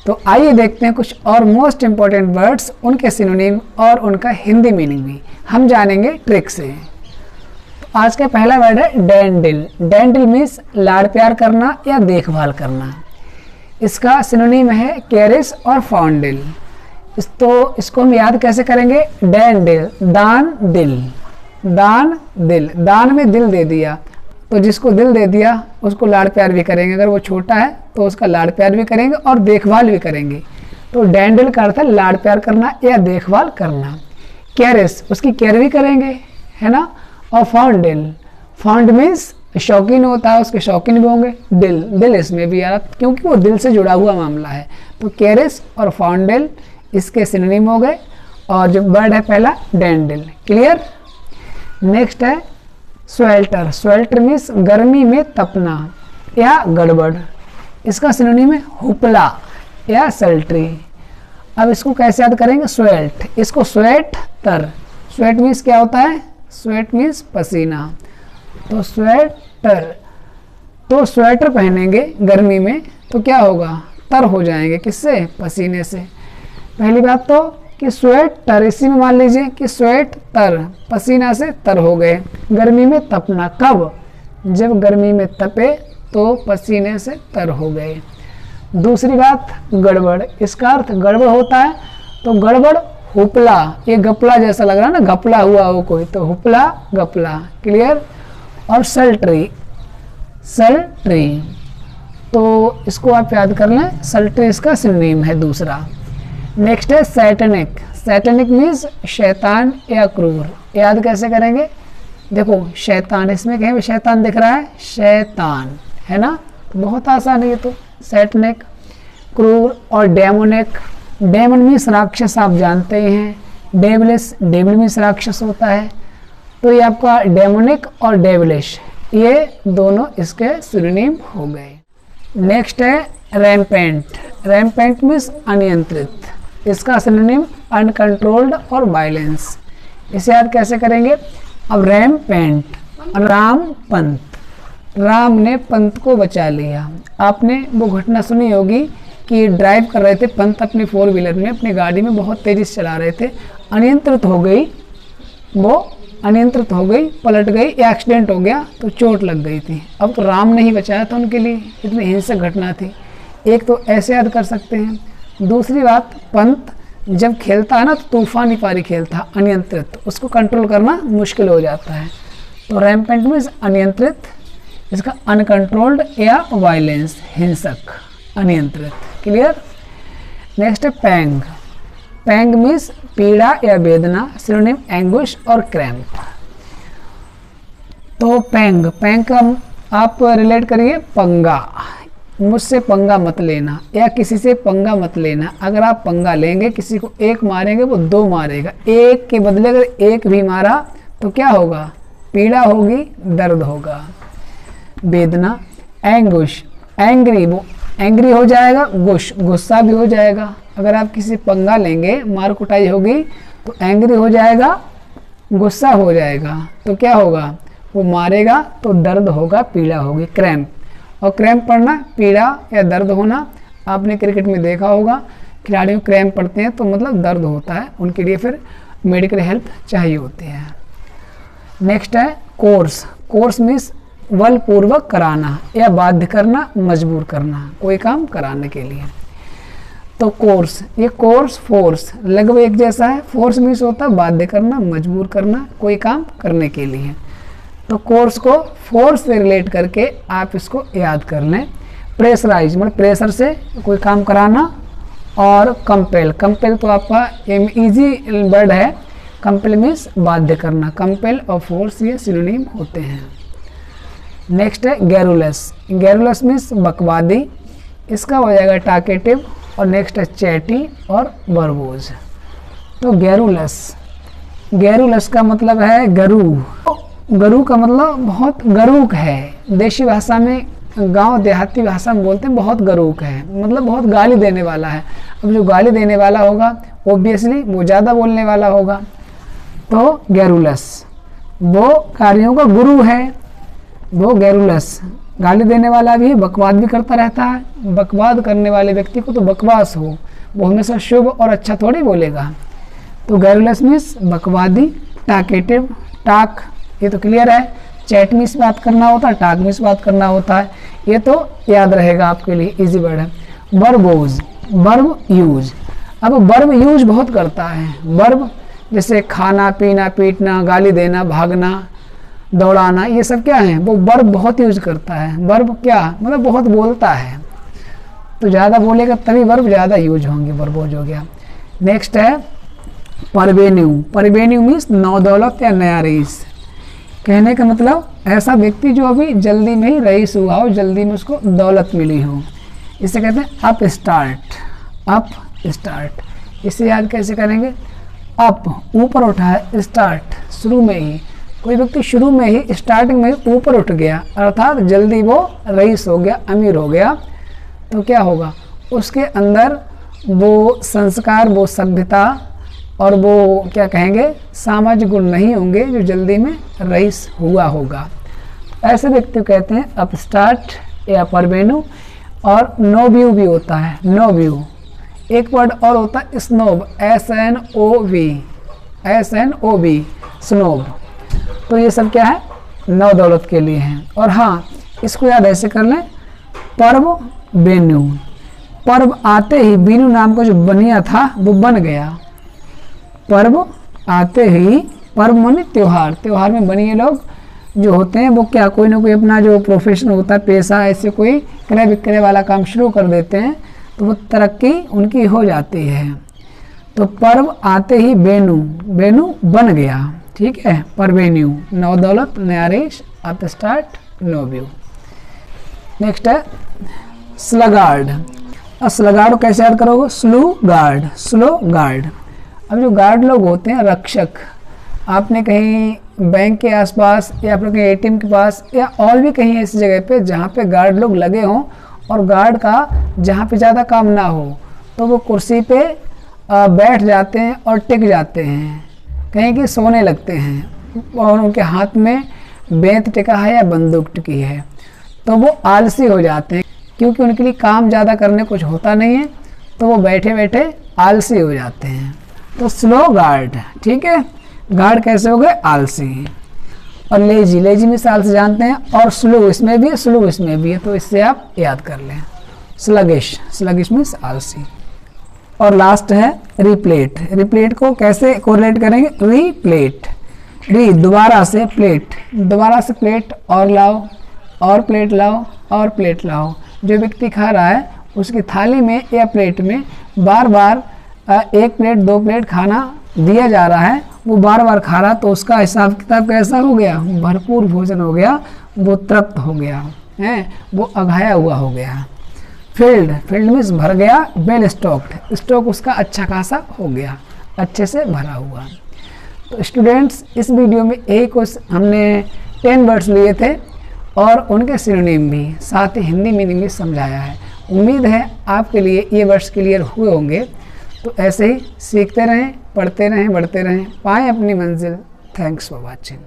तो आइए देखते हैं कुछ और मोस्ट इम्पॉर्टेंट वर्ड्स, उनके सिनोनिम और उनका हिंदी मीनिंग भी हम जानेंगे ट्रिक से। तो आज का पहला वर्ड है डैंडिल। डैंडिल मीन्स लाड़ प्यार करना या देखभाल करना। इसका सिनोनिम है केरिस और फॉन्डिल। तो इसको हम याद कैसे करेंगे? डैंडिल, दान दिल, दान दिल, दान में दिल दे दिया, तो जिसको दिल दे दिया उसको लाड़ प्यार भी करेंगे। अगर वो छोटा है तो उसका लाड़ प्यार भी करेंगे और देखभाल भी करेंगे। तो डैंडिल का अर्थ है लाड़ प्यार करना या देखभाल करना। केयरिस, उसकी केयर भी करेंगे, है ना। और फॉन्डिल, फॉन्ड मीन्स शौकीन होता है, उसके शौकीन भी होंगे। दिल, दिल इसमें भी यार, क्योंकि वो दिल से जुड़ा हुआ मामला है। तो केयरिस और फॉन्डिल इसके सिनोनिम हो गए। और जो वर्ड है पहला डैंडिल, क्लियर। नेक्स्ट है स्वेल्टर। स्वेल्टर मीन्स गर्मी में तपना या गड़बड़। इसका सिनोनिम है हुपला या सल्ट्री। अब इसको कैसे याद करेंगे? स्वेट, इसको स्वेट तर। स्वेट मीन्स क्या होता है? स्वेट मीन्स पसीना। तो स्वेटर, तो स्वेटर पहनेंगे गर्मी में तो क्या होगा? तर हो जाएंगे। किससे? पसीने से। पहली बात तो कि स्वेटर, इसी में मान लीजिए कि स्वेट तर, पसीना से तर हो गए। गर्मी में तपना, कब? जब गर्मी में तपे तो पसीने से तर हो गए। दूसरी बात गड़बड़, इसका अर्थ गड़बड़ होता है तो गड़बड़ हुपला, ये गपला जैसा लग रहा है ना, घपला हुआ हो कोई, तो हुपला गपला, क्लियर। और सल्ट्री, सल्ट्री, तो इसको आप याद कर लें, सल्ट्री इसका सिनोनिम है दूसरा। नेक्स्ट है सैटनिक। सैटनिक मीन्स शैतान या क्रूर। याद कैसे करेंगे? देखो शैतान, इसमें कहीं भी शैतान दिख रहा है, शैतान, है ना, बहुत आसान है ये तो। सैटनिक, क्रूर। और डेमोनिक, डेमन मीन्स राक्षस, आप जानते ही हैं। डेविलिश, डेविल मीन्स राक्षस होता है। तो ये आपका डेमोनिक और डेविलिश, ये दोनों इसके सिनोनिम हो गए। नेक्स्ट है रैम्पेंट। रैम्पेंट मीन्स अनियंत्रित। इसका सिनोनिम अनकंट्रोल्ड और वायलेंस। इसे याद कैसे करेंगे? अब रैम्पेंट, राम पंत, राम ने पंत को बचा लिया। आपने वो घटना सुनी होगी कि ड्राइव कर रहे थे पंत अपनी 4 व्हीलर में, अपनी गाड़ी में बहुत तेजी से चला रहे थे, अनियंत्रित हो गई, वो अनियंत्रित हो गई, पलट गई, एक्सीडेंट हो गया तो चोट लग गई थी। अब तो राम ने ही बचाया था उनके लिए, इतनी हिंसक घटना थी। एक तो ऐसे याद कर सकते हैं। दूसरी बात, पंत जब खेलता है ना तो तूफानी पारी खेलता है, अनियंत्रित, उसको कंट्रोल करना मुश्किल हो जाता है। तो रैम्पेंट मीन्स अनियंत्रित, इसका अनकंट्रोल्ड या वायलेंस, हिंसक, अनियंत्रित, क्लियर। नेक्स्ट है पैंग। पैंग मीन्स पीड़ा या वेदना, सिनोनिम एंगुश और क्रैम्प। तो पैंग, पैंग का आप रिलेट करिए पंगा। मुझसे पंगा मत लेना या किसी से पंगा मत लेना। अगर आप पंगा लेंगे, किसी को एक मारेंगे वो 2 मारेगा, एक के बदले अगर एक भी मारा तो क्या होगा? पीड़ा होगी, दर्द होगा। वेदना, एंगुश, एंग्री, वो एंग्री हो जाएगा, गुस्सा भी हो जाएगा। अगर आप किसी पंगा लेंगे, मार कुटाई होगी तो एंग्री हो जाएगा, गुस्सा हो जाएगा, तो क्या होगा? वो मारेगा तो दर्द होगा, पीड़ा होगी, क्रैम्प। और क्रैम्प पड़ना, पीड़ा या दर्द होना, आपने क्रिकेट में देखा होगा, खिलाड़ियों क्रैम्प पड़ते हैं तो मतलब दर्द होता है, उनके लिए फिर मेडिकल हेल्प चाहिए होती है। नेक्स्ट है कोर्स। कोर्स मीन्स बलपूर्वक कराना या बाध्य करना, मजबूर करना कोई काम कराने के लिए। तो कोर्स, ये कोर्स फोर्स लगभग एक जैसा है। फोर्स मीन्स होता है बाध्य करना, मजबूर करना कोई काम करने के लिए। तो कोर्स को फोर्स से रिलेट करके आप इसको याद कर लें। प्रेशराइज मतलब प्रेशर से कोई काम कराना। और कंपेल, कंपेल तो आपका इजी वर्ड है। कंपेल मीन्स बाध्य करना, कंपेल और फोर्स ये सिनोनिम होते हैं। नेक्स्ट है गैरुलस। गैरुलस मीन्स बकवादी, इसका हो जाएगा टाकेटिव। और नेक्स्ट है चैटी और वर्बोज। तो गैरुलस, गैरुलस का मतलब है गरू। गरू का मतलब बहुत गरूक है। देशी भाषा में, गांव देहाती भाषा में बोलते हैं बहुत गरूक है, मतलब बहुत गाली देने वाला है। अब जो गाली देने वाला होगा ओब्वियसली वो ज़्यादा बोलने वाला होगा। तो गैरुलस वो कार्यों का गुरु है, वो गैरुलस गाली देने वाला भी बकवाद भी करता रहता है। बकवाद करने वाले व्यक्ति को तो बकवास हो, वो हमेशा शुभ और अच्छा थोड़ी बोलेगा। तो गैरुलस मीन्स बकवादी। टाकेटिव, टाक ये तो क्लियर है, चैट में से बात करना होता है, टाक में से बात करना होता है, ये तो याद रहेगा आपके लिए, इजी वर्ड है। Verbose, verb use. अब वर्ब यूज बहुत करता है। वर्ब जैसे खाना, पीना, पीटना, गाली देना, भागना, दौड़ाना, ये सब क्या है, वो वर्ब बहुत यूज करता है। वर्ब क्या मतलब बहुत बोलता है, तो ज़्यादा बोलेगा तभी वर्ब ज़्यादा यूज होंगे, वर्बोज हो गया। नेक्स्ट है परवेन्यू। परवेन्यू मीन्स नौदौलत या नया रईस। कहने का मतलब ऐसा व्यक्ति जो अभी जल्दी में ही रईस हुआ हो, जल्दी में उसको दौलत मिली हो, इसे कहते हैं अप स्टार्ट। अप स्टार्ट इसे याद कैसे करेंगे, अप ऊपर उठा है, स्टार्ट शुरू में ही, कोई व्यक्ति शुरू में ही स्टार्टिंग में ही ऊपर उठ गया, अर्थात जल्दी वो रईस हो गया, अमीर हो गया, तो क्या होगा उसके अंदर वो संस्कार, वो सभ्यता और वो क्या कहेंगे सामाजिक गुण नहीं होंगे जो जल्दी में रईस हुआ होगा। ऐसे व्यक्ति कहते हैं अपस्टार्ट या परवेन्यू। और नो व्यू भी होता है, नो व्यू। एक वर्ड और होता है स्नोब, SNOB, SNOB, स्नोब। तो ये सब क्या है, नौ दौलत के लिए हैं। और हाँ, इसको याद ऐसे कर लें, पर्व बेन्यू। पर्व आते ही बीनू नाम का जो बनिया था वो बन गया। पर्व आते ही, पर्व माने त्योहार, त्योहार में बनिए लोग जो होते हैं वो क्या कोई ना कोई अपना जो प्रोफेशन होता है, पेशा, ऐसे कोई क्रय विक्रय वाला काम शुरू कर देते हैं, तो वो तरक्की उनकी हो जाती है। तो पर्व आते ही बेनू, बेनू बन गया, ठीक है, परवेन्यू, नौ दौलत, नया रईस, upstart, no view. Next है स्लगार्ड। अब स्लगार्ड को कैसे याद करोगे, स्लो गार्ड, स्लो गार्ड। अब जो गार्ड लोग होते हैं, रक्षक, आपने कहीं बैंक के आसपास या अपने कहीं ATM के पास या और भी कहीं ऐसी जगह पे जहाँ पे गार्ड लोग लगे हों और गार्ड का जहाँ पे ज़्यादा काम ना हो तो वो कुर्सी पे बैठ जाते हैं और टिक जाते हैं, कहीं कि सोने लगते हैं और उनके हाथ में बेंत टिका है या बंदूक टिकी है, तो वो आलसी हो जाते हैं क्योंकि उनके लिए काम ज़्यादा करने कुछ होता नहीं है, तो वो बैठे बैठे आलसी हो जाते हैं। तो स्लो गार्ड, ठीक है, गार्ड कैसे हो गए, आलसी। और लेजी, लेजी में से आलसी जानते हैं, और स्लो इसमें भी है, स्लो इसमें भी है, तो इससे आप याद कर लें। स्लगिश, स्लगिश मीन्स आलसी। और लास्ट है रिप्लेट। रिप्लेट को कैसे कोरिलेट करेंगे, रिप्लेट, री दोबारा से, प्लेट दोबारा से, प्लेट और लाओ, और प्लेट लाओ, और प्लेट लाओ। जो व्यक्ति खा रहा है उसकी थाली में या प्लेट में बार बार एक प्लेट, दो प्लेट खाना दिया जा रहा है, वो बार बार खा रहा, तो उसका हिसाब किताब कैसा हो गया, भरपूर भोजन हो गया, वो तृप्त हो गया है, वो अघाया हुआ हो गया। फील्ड, फील्ड मीन्स भर गया, वेल स्टॉक्ड, स्टॉक उसका अच्छा खासा हो गया, अच्छे से भरा हुआ। तो स्टूडेंट्स, इस वीडियो में एक कुछ हमने 10 वर्ड्स लिए थे और उनके सिनोनिम भी, साथ ही हिंदी मीनिंग भी समझाया है। उम्मीद है आपके लिए ये वर्ड्स क्लियर हुए होंगे। तो ऐसे ही सीखते रहें, पढ़ते रहें, बढ़ते रहें, पाएं अपनी मंजिल। Thanks for watching.